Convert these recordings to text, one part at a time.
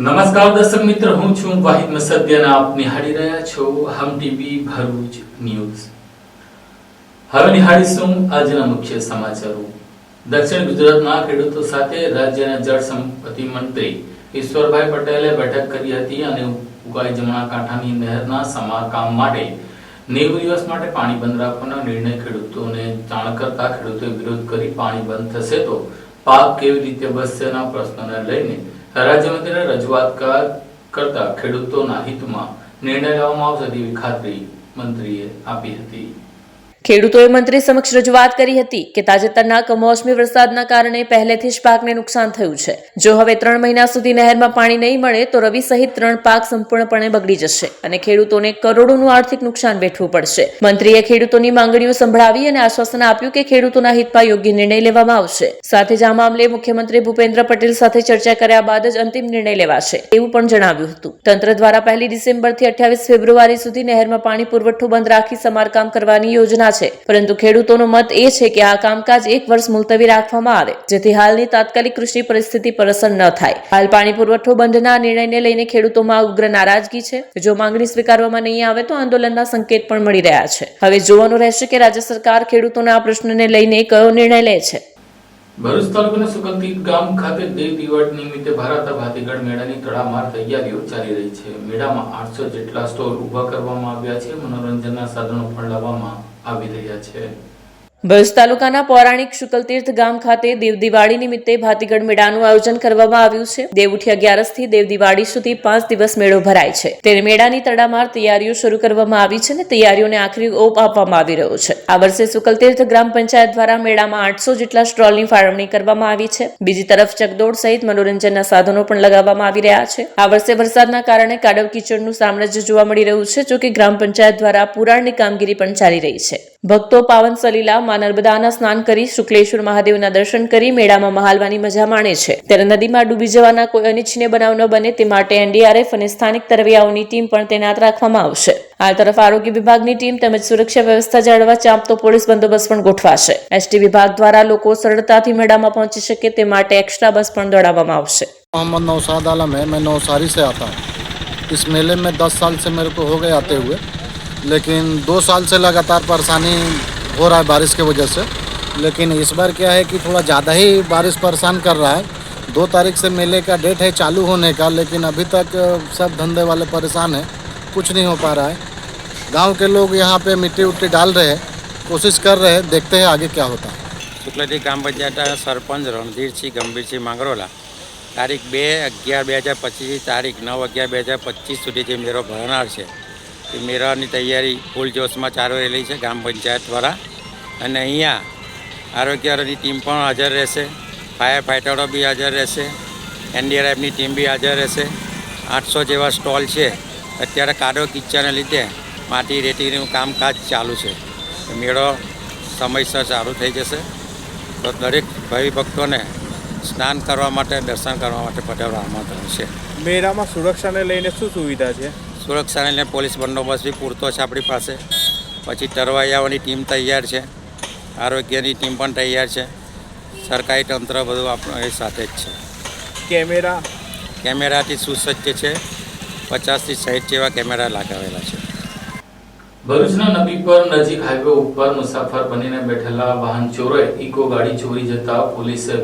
નમસ્કાર દર્શક મિત્ર, હું છું વાહિદ મસદિયા. આપ નિહાળી રહ્યા છો હમ ટીવી ભરૂચ ન્યૂઝ. હવે નિહાળીશું આજના મુખ્ય સમાચારો. દક્ષિણ ગુજરાતના ખેડૂતો સાથે રાજ્યના જળ સંપત્તિ મંત્રી ઈશ્વરભાઈ પટેલે બેઠક કરી હતી અને ઉકાઈ જમણા કાંઠાની નહેરના સમારકામ માટે 90 દિવસ માટે પાણી બંધ રાખવાનો નિર્ણય ખેડૂતોને જાણ કરતા ખેડૂતોએ વિરોધ કરી પાણી બંધ થશે તો પાક કેવી રીતે બચશેના પ્રશ્નને લઈને રાજ્યમંત્રીને રજૂઆત કરતા ખેડૂતોના હિતમાં નિર્ણય લેવામાં આવશે તેવી ખાતરી મંત્રીએ આપી હતી. ખેડૂતોએ મંત્રી સમક્ષ રજૂઆત કરી હતી કે તાજેતરના કમોસમી વરસાદના કારણે પહેલેથી જ પાકને નુકસાન થયું છે. જો હવે 3 મહિના સુધી નહેરમાં પાણી નહીં મળે તો રવિ સહિત 3 પાક સંપૂર્ણપણે બગડી જશે અને ખેડૂતોને કરોડોનું આર્થિક નુકસાન વેઠવું પડશે. મંત્રીએ ખેડૂતોની માંગણીઓ સંભળાવી અને આશ્વાસન આપ્યું કે ખેડૂતોના હિતમાં યોગ્ય નિર્ણય લેવામાં આવશે. સાથે જ આ મામલે મુખ્યમંત્રી ભૂપેન્દ્ર પટેલ સાથે ચર્ચા કર્યા બાદ જ અંતિમ નિર્ણય લેવાશે એવું પણ જણાવ્યું હતું. તંત્ર દ્વારા 1 ડિસેમ્બરથી 28 ફેબ્રુઆરી સુધી નહેરમાં પાણી પુરવઠો બંધ રાખી સમારકામ કરવાની યોજના છે, પરંતુ ખેડૂતોનો મત એ છે કે આ કામકાજ 1 વર્ષ મુલતવી રાખવામાં આવે જેથી હાલની તાત્કાલિક કૃષિ પરિસ્થિતિ પર અસર ન થાય. હાલ પાણી પુરવઠો બંધના નિર્ણયને લઈને ખેડૂતોમાં ઉગ્ર નારાજગી છે. જો માંગણી સ્વીકારવામાં નહીં આવે તો આંદોલનના સંકેત પણ મળી રહ્યા છે. હવે જોવાનું રહેશે કે રાજ્ય સરકાર ખેડૂતોના આ પ્રશ્નને લઈને કયો નિર્ણય લે છે. ભરૂચ તાલુકાના સુગંધિત ગામ ખાતે દેવ દિવાળી નિમિત્તે ભરાતા ભાતીગઢ મેળાની તડામાર તૈયારીઓ ચાલી રહી છે. મેળામાં 800 જેટલા સ્ટોલ ઉભા કરવામાં આવ્યા છે. મનોરંજનના સાધનો પણ લાવવામાં આવી રહ્યા છે. ભરૂચ તાલુકાના પૌરાણિક શુકલતીર્થ ગામ ખાતે દેવ દિવાળી નિમિત્તે ભાતીગઢ મેળાનું આયોજન કરવામાં આવ્યું છે. દેવઉઠી 11 થી દેવ દિવાળી સુધી 5 દિવસ મેળો ભરાય છે. ત્યારે મેળાની તડામાર તૈયારીઓ શરૂ કરવામાં આવી છે અને તૈયારીઓને આખરી ઓપ આપવામાં આવી રહ્યો છે. આ વર્ષે શુકલતીર્થ ગ્રામ પંચાયત દ્વારા મેળામાં 800 જેટલા સ્ટોલની ફાળવણી કરવામાં આવી છે. બીજી તરફ ચકદોડ સહિત મનોરંજનના સાધનો પણ લગાવવામાં આવી રહ્યા છે. આ વર્ષે વરસાદના કારણે કાદવ કીચડનું સામ્રાજ્ય જોવા મળી રહ્યું છે. જો કે ગ્રામ પંચાયત દ્વારા પુરાણની કામગીરી પણ ચાલી રહી છે. ભક્તો પાવન સલીલા નર્મદાના સ્નાન કરી શુક્લેશ્વર મહાદેવના દર્શન કરી મેળામાં મહાલવાની મજા માણે છે. ત્યારે નદીમાં ડૂબી જવાના કોઈ અનિચ્છનીય બનાવ ન બને તે માટે એનડીઆરએફ અને સ્થાનિક તરવૈયાઓની ટીમ પણ તૈનાત રાખવામાં આવશે. આ તરફ આરોગ્ય વિભાગની ટીમ તેમજ સુરક્ષા વ્યવસ્થા જાળવવા ચાંપતો પોલીસ બંદોબસ્ત પણ ગોઠવાશે. એસટી વિભાગ દ્વારા લોકો સરળતાથી મેળામાં પહોંચી શકે તે માટે એક્સ્ટ્રા બસ પણ દોડાવવામાં આવશે. मोहम्मद नौशाद आलम है, मैं नौसारी से आता हूँ. इस मेले में 10 साल से मेरे को हो गए आते हुए, लेकिन 2 साल से लगातार परेशानी हो रहा है बारिश की वजह से. लेकिन इस बार क्या है कि थोड़ा ज़्यादा ही बारिश परेशान कर रहा है. 2 तारीख से मेले का डेट है चालू होने का, लेकिन अभी तक सब धंधे वाले परेशान हैं, कुछ नहीं हो पा रहा है. गांव के लोग यहाँ पे मिट्टी उट्टी डाल रहे हैं, कोशिश कर रहे हैं, देखते हैं आगे क्या होता है. શુક્લતી ગ્રામ પંચાયત સરપંચ રણધીરસિંહ ગંભીરસિંહ માંગરોલા તારીખ 2/11/2025 તારીખ 9/11/2025 સુધી જે મેળો ભરનાર છે એ મેળાની તૈયારી ફૂલ જોશમાં ચાલી રહેલી છે ગ્રામ પંચાયત દ્વારા. અને અહીંયા આરોગ્યની ટીમ પણ હાજર રહેશે, ફાયર ફાઇટરો બી હાજર રહેશે, એનડીઆરએફની ટીમ બી હાજર રહેશે. 800 જેવા સ્ટોલ છે. અત્યારે કાદવ કિચડને લીધે માટી રેતીનું કામકાજ ચાલુ છે. મેળો સમયસર ચાલુ થઈ જશે તો દરેક ભાવિ ભક્તોને સ્નાન કરવા માટે દર્શન કરવા માટે પટેલ આમંત્રણ છે. મેળામાં સુરક્ષાને લઈને શું સુવિધા છે? સુરક્ષાને લઈને પોલીસ બંદોબસ્ત બી પૂરતો છે આપણી પાસે. પછી તરવૈયાઓની ટીમ તૈયાર છે, આરોગ્યની ટીમ પણ તૈયાર છે, સરકારી તંત્ર બધું આપણે સાથે જ છે. કેમેરાથી સુસજ્જ છે. 50 થી 60 જેવા કેમેરા લગાવેલા છે. ભરૂચના નબી પર નજીક હાઈવે ઉપર મુસાફર બનીને બેઠેલા વાહન ચોરોએ ઇકો ગાડી ચોરી જતા પોલીસે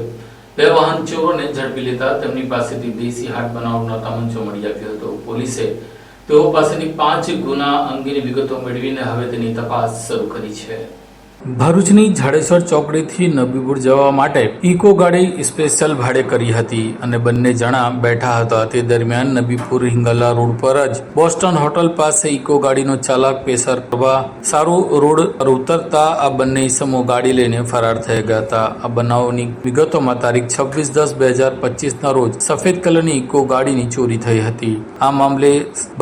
2 વાહન ચોરોને ઝડપી લેતા તેમની પાસેથી દેશી હાથ બનાવટનો તમંચો મળી આવ્યો હતો. પોલીસે તેઓ પાસેથી 5 ગુના અંગેની વિગતો મેળવીને હવે તેની તપાસ શરૂ કરી છે. ભરૂચની જાડેશ્વર ચોકડીથી નબીપુર જવા માટે ઇકો ગાડી સ્પેશિયલ ભાડે કરી હતી અને બંને જણા બેઠા હતા. તે દરમિયાન નબીપુર હિંગલા રોડ પર જ બોસ્ટન હોટલ પાસે ઇકો ગાડીનો ચાલક પેસર કરવા સારું રોડ પર ઉતરતા આ બંને ઈસમો ગાડી લઈને ફરાર થઈ ગયા હતા. આ બનાવની વિગતોમાં તારીખ 26/10/2025 ના રોજ સફેદ કલરની ઇકો ગાડીની ચોરી થઈ હતી. આ મામલે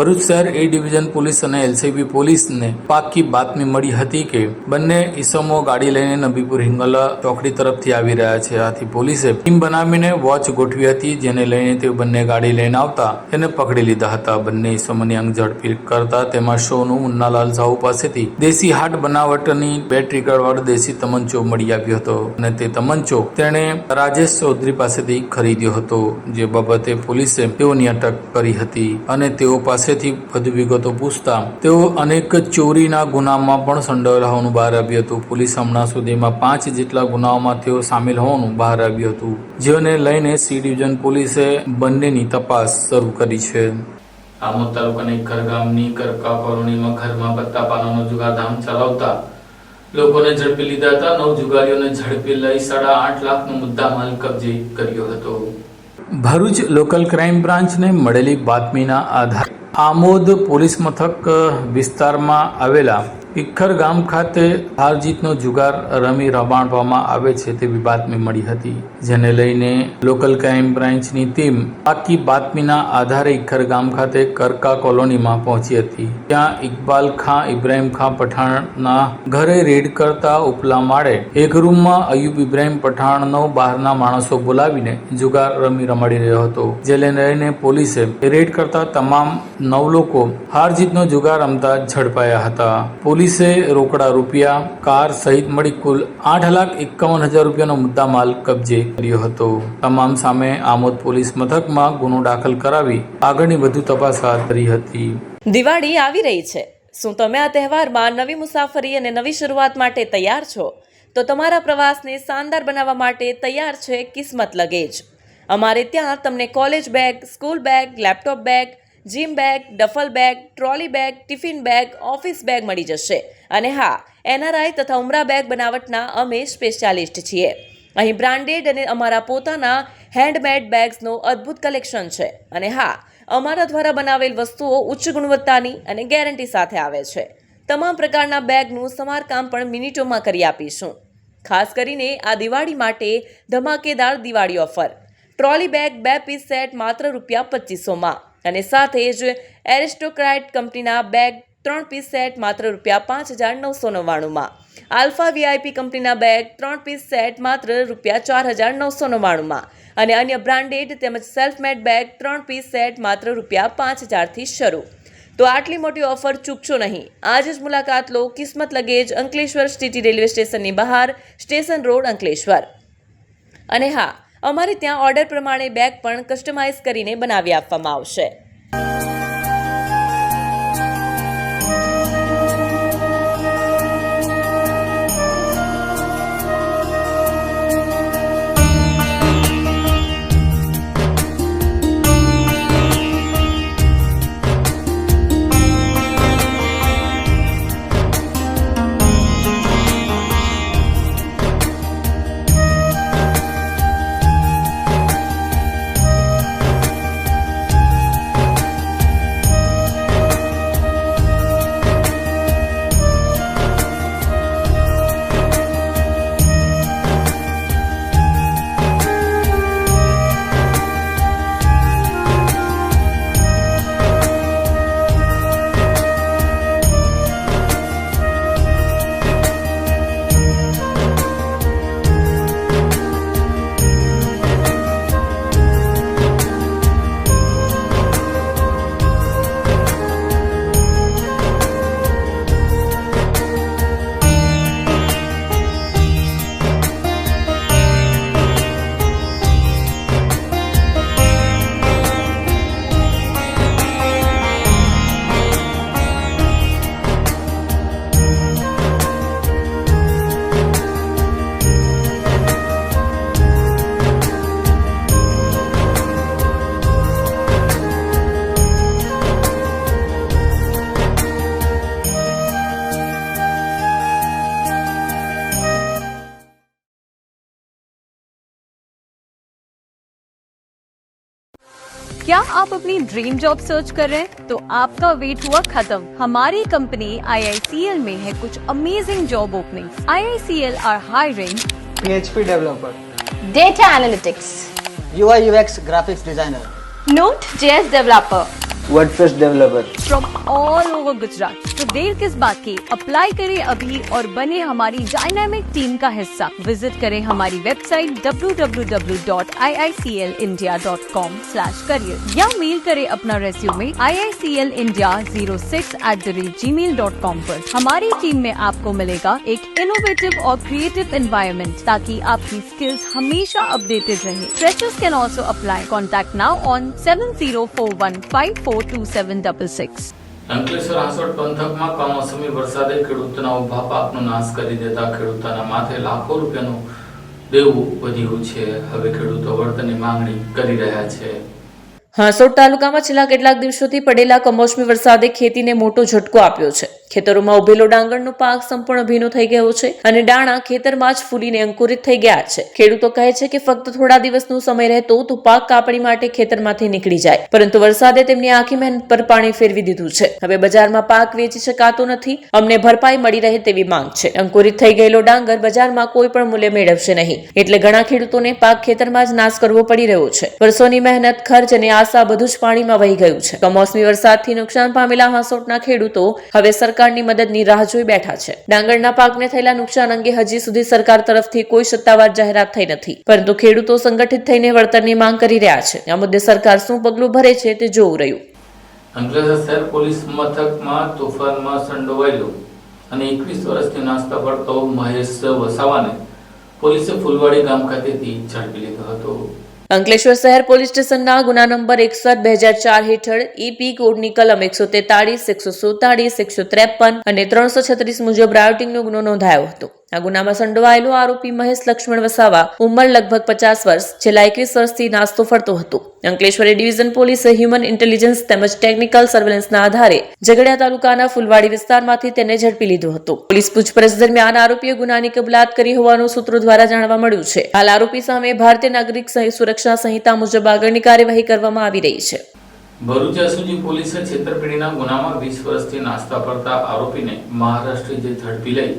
ભરૂચ શહેર એ ડિવિઝન પોલીસ અને એલસીબી પોલીસને પાક્કી બાતમી મળી હતી કે બંને ઈસમો ગાડી લઈને નબીપુર હિંગલ ચોકડી તરફથી આવી રહ્યા છે. આથી પોલીસે ટીમ બનાવીને વોચ ગોઠવી હતી, જેને લઈને તેઓ બંને ગાડી લઈને આવતા તેને પકડી લીધા હતા. બંને ઈસમોની અંગ ઝડપી કરતા તેમાં શોનું મુન્નાલાલ સાહુ પાસેથી દેશી હાટ બનાવટની 2 ટ્રિગરવાળો દેશી તમંચો મળી આવ્યો હતો અને તે તમંચો તેણે રાજેશ ચૌધરી પાસેથી ખરીદ્યો હતો, જે બાબતે પોલીસે તેઓની અટક કરી હતી અને તેઓ પાસેથી વધુ વિગતો પૂછતા તેઓ અનેક ચોરીના ગુનામાં પણ સંડોવાયેલા હોવાનું બહાર આવ્યું હતું. પોલીસ હમણાં સુધીમાં 5 જેટલા ગુનાઓમાં તેઓ સામેલ હોવાનું બહાર આવ્યું હતું, જેને લઈને સી ડિવિઝન પોલીસે બંનેની તપાસ શરૂ કરી છે. આમોદ તાલુકાના ઇખર ગામની કરકા કોલોનીમાં ઘરમાં પત્તા પાનાનો જુગારધામ ચલાવતા લોકોને ઝડપી લીધા હતા. 9 જુગારીઓને ઝડપી લઈ 8.5 લાખનો મુદ્દામાલ કબજે કર્યો હતો. ભરૂચ લોકલ ક્રાઇમ બ્રાન્ચને મળેલી બાતમીના આધારે આમોદ પોલીસ મથક વિસ્તારમાં આવેલા ઇખર ગામ ખાતે હાર જીતનો જુગાર રમી રમાડવામાં આવે છે તેવી બાતમી મળી હતી, જેને લઈને લોકલ ક્રાઇમ બ્રાન્ચની ટીમ બાકી બાતમીના આધારે ઇખર ગામ ખાતે કરકા કોલોનીમાં પહોંચી હતી. ત્યાં ઇકબાલ ખાં ઇબ્રાહીમ ખાં પઠાણના ઘરે રેડ કરતા ઉપલા માળે એક રૂમમાં અયુબ ઇબ્રાહીમ પઠાણનો બહારના માણસો બોલાવીને જુગાર રમી રમાડી રહ્યો હતો, જેને લઈને પોલીસે રેડ કરતા તમામ 9 લોકો હાર જીતનો જુગાર રમતા ઝડપાયા હતા. પોલીસે રોકડા રૂપિયા, કાર સહિત મળી કુલ 8,51,000 રૂપિયાનો મુદ્દામાલ કબજે કર્યો હતો. તમામ સામે આમોદ પોલીસ મથકમાં ગુનો દાખલ કરાવી આગળની વધુ તપાસ હાથ ધરી હતી. દિવાળી આવી રહી છે. શું તમે આ તહેવારમાં નવી મુસાફરી અને નવી શરૂઆત માટે તૈયાર છો? તો તમારા પ્રવાસને શાનદાર બનાવવા માટે તૈયાર છે કિસ્મત લગેજ. અમારે ત્યાં તમને college bag, school bag, laptop bag, gym bag, duffel bag, trolley bag, tiffin bag, office bag મળી જશે. અને હા, NRI તથા ઉમરા બેગ બનાવટના અમે સ્પેશિયાલિસ્ટ છીએ. અહીં બ્રાન્ડેડ અને અમારા પોતાના હેન્ડમેડ બેગ્સનો અદ્ભુત કલેક્શન છે. અને હા, અમારા દ્વારા બનાવેલ વસ્તુઓ ઉચ્ચ ગુણવત્તાની અને ગેરંટી સાથે આવે છે. તમામ પ્રકારના બેગનું સમારકામ પણ મિનિટોમાં કરી આપીશું. ખાસ કરીને આ દિવાળી માટે ધમાકેદાર Diwali offer. Trolley bag 2 piece set માત્ર ₹2500માં અને સાથે જ એરિસ્ટોક્રાઇટ કંપનીના બેગ 3 પીસ સેટ માત્ર ₹5999માં. આલ્ફા VIP કંપનીના બેગ 3 પીસ સેટ માત્ર ₹4999માં અને અન્ય બ્રાન્ડેડ તેમજ self made bag 3 piece set માત્ર ₹5000થી શરૂ. તો આટલી મોટી ઓફર ચૂકશો નહીં. આજે જ મુલાકાત લો કિસ્મત લગેજ, અંકલેશ્વર સિટી રેલવે સ્ટેશનની બહાર, સ્ટેશન રોડ, અંકલેશ્વર. અને હા, અમારે ત્યાં ઓર્ડર પ્રમાણે બેગ પણ કસ્ટમાઇઝ કરીને બનાવી આપવામાં આવશે. क्या आप अपनी ड्रीम जॉब सर्च कर रहे हैं? तो आपका वेट हुआ खत्म. हमारी कंपनी IICL में है कुछ amazing job openings. IICL are hiring PHP developer, data analytics, UI UX graphics designer, Node.js developer, WordPress developer. From all over Gujarat. तो देर किस बात की, अप्लाई करें अभी और बने हमारी डायनामिक टीम का हिस्सा। विजिट करें हमारी वेबसाइट www.iiclindia.com/career या मेल करें अपना रेज्यूमे iiclindia06@gmail.com पर। हमारी टीम में आपको मिलेगा एक इनोवेटिव और क्रिएटिव एनवायरनमेंट ताकि आपकी स्किल्स हमेशा अपडेटेड रहे। Freshers can also apply. Contact now on 7041542766। Ankleshwar Hansot પંથકમાં કમોસમી વરસાદે ખેડૂતોના ઉભા પાકનો નાશ કરી દેતા ખેડૂતોના માથે લાખો રૂપિયાનું દેવું વધ્યું છે. હવે ખેડૂતો વળતરની માંગણી કરી રહ્યા છે. હાંસોટ તાલુકામાં છેલ્લા કેટલાક દિવસોથી પડેલા કમોસમી વરસાદે ખેતીને મોટો ઝટકો આપ્યો છે. ખેતરોમાં ઉભેલો ડાંગરનો પાક સંપૂર્ણ ભીનો થઈ ગયો છે અને દાણા ખેતરમાં જ ફૂલીને અંકુરિત થઈ ગયા છે. ખેડૂતો કહે છે કે ફક્ત થોડા દિવસનો સમય રહેતો તો પાક કાપણી માટે ખેતરમાંથી નીકળી જાય, પરંતુ વરસાદે તેમની આખી મહેનત પર પાણી ફેરવી દીધું છે. હવે બજારમાં પાક વેચી શકાતો નથી. અમને ભરપાઈ મળી રહે તેવી માંગ છે. અંકુરિત થઈ ગયેલો ડાંગર બજારમાં કોઈ પણ મૂલ્ય મેળવશે નહીં, એટલે ઘણા ખેડૂતોને પાક ખેતરમાં જ નાશ કરવો પડી રહ્યો છે. વર્ષોની મહેનત, ખર્ચ અને આશા બધું જ પાણીમાં વહી ગયું છે. કમોસમી વરસાદથી નુકસાન પામેલા હાંસોટના ખેડૂતો હવે સરકારની મદદની રાહ જોઈ બેઠા છે. ડાંગરના પાકને થયેલા નુકસાન અંગે હજી સુધી સરકાર તરફથી કોઈ સત્તાવાર જાહેરાત થઈ નથી, પરંતુ ખેડૂતો સંગઠિત થઈને વળતરની માંગ કરી રહ્યા છે. આ મુદ્દે સરકાર શું પગલું ભરે છે તે જોવું રહ્યું. અંકલેશ્વર શહેર પોલીસ મથકમાં તોફાનમાં સંડોવાયેલો અને 21 વર્ષથી નાસ્તા પડતો મહેશ વસાવાને પોલીસે ફૂલવાડી ગામ ખાતેથી ઝડપી લીધો હતો. અંકલેશ્વર શહેર પોલીસ સ્ટેશનના ગુના નંબર 61/2004 હેઠળ ઈપી કોડની કલમ 143, 147, 153 અને 336 મુજબ રાયોટિંગનો ગુનો નોંધાયો હતો. આ ગુનામાં સંડોવાયેલો આરોપી મહેશ લક્ષ્મણ વસાવા, ઉંમર લગભગ 50 વર્ષ, છેલ્લા 21 વર્ષથી નાસ્તો ફરતો હતો. અંકલેશ્વર ડિવિઝન પોલીસે હ્યુમન ઇન્ટેલિજન્સ તેમજ ટેકનિકલ સર્વેલન્સના આધારે ઝઘડિયા તાલુકાના ફૂલવાડી વિસ્તારમાંથી તેને ઝડપી લીધો હતો. પોલીસ પૂછપરછ દરમિયાન આરોપીએ ગુનાની કબૂલાત કરી હોવાનું સૂત્રો દ્વારા જાણવા મળ્યું છે. હાલ આરોપી સામે ભારતીય નાગરિક સુરક્ષા સંહિતા મુજબ આગળની કાર્યવાહી કરવામાં આવી રહી છે. ભરૂચ એસઓજી પોલીસે છેતરપિંડીના ગુનામાં 20 વર્ષથી નાસ્તા પડતા આરોપીને મહારાષ્ટ્ર ઝડપી લઈ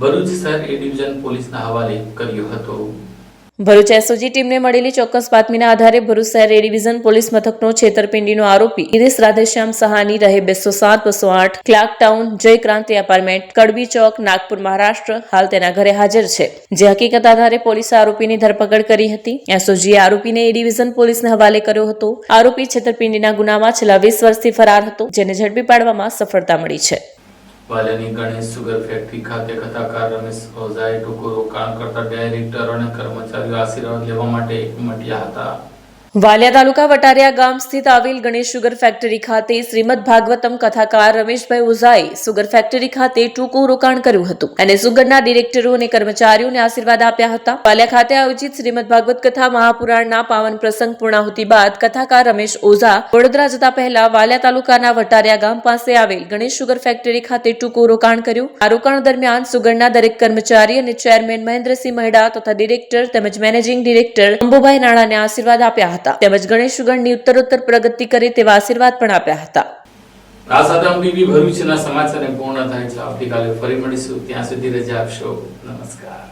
ભરૂચ શહેર એ ડિવિઝન પોલીસના હવાલે કર્યો હતો. ભરૂચ એસઓજી ટીમને મળેલી ચોક્કસ બાતમીના આધારે ભરૂચ શહેર એ ડિવિઝન પોલીસ મથકનો છેતરપિંડીનો આરોપી ગિરીશ રાધેશ્યામ સહાની રહે 207-208 ક્લાર્ક ટાઉન જય ક્રાંતિ એપાર્ટમેન્ટ, કડબી ચોક, નાગપુર, મહારાષ્ટ્ર હાલ તેના ઘરે હાજર છે. જે હકીકત આધારે પોલીસે આરોપીની ધરપકડ કરી હતી. એસઓજીએ આરોપીને એ ડિવિઝન પોલીસને હવાલે કર્યો હતો. આરોપી છેતરપિંડીના ગુનામાં છેલ્લા 20 વર્ષથી ફરાર હતો, જેને ઝડપી પાડવામાં સફળતા મળી છે. વાલિયાની ગણેશ સુગર ફેક્ટરી ખાતે કથાકાર રમેશ ઓઝાએ ટૂંકું રોકાણ કરતા ડાયરેક્ટર અને કર્મચારીઓ આશીર્વાદ લેવા માટે ઉમટ્યા હતા. વાલિયા તાલુકા વટારિયા ગામ સ્થિત આવેલ ગણેશ સુગર ફેક્ટરી ખાતે શ્રીમદ ભાગવતમ કથાકાર રમેશભાઈ ઓઝાએ સુગર ફેક્ટરી ખાતે ટૂંકું રોકાણ કર્યું હતું અને સુગરના ડિરેક્ટરો અને કર્મચારીઓને આશીર્વાદ આપ્યા હતા. વાલિયા ખાતે આયોજિત શ્રીમદ ભાગવત કથા મહાપુરાણના પાવન પ્રસંગ પૂર્ણાહુતિ બાદ કથાકાર રમેશ ઓઝા વડોદરા જતા પહેલા વાલિયા તાલુકાના વટારિયા ગામ પાસે આવેલ ગણેશ સુગર ફેક્ટરી ખાતે ટૂંકું રોકાણ કર્યું. આ રોકાણ દરમિયાન સુગરના દરેક કર્મચારી અને ચેરમેન મહેન્દ્રસિંહ મહેડા તથા ડિરેક્ટર તેમજ મેનેજિંગ ડિરેક્ટર અંબુભાઈ નાણાને આશીર્વાદ આપ્યા હતા તેમજ ગણેશ સુગરની ઉત્તરોત્તર પ્રગતિ કરે તેવા આશીર્વાદ પણ આપ્યા હતા. આ સાથે બીબી ભરૂચના સમાચાર પૂર્ણ થાય છે. આવતીકાલે ફરી મળીશું. ત્યાં સુધી રજા આપશો. નમસ્કાર.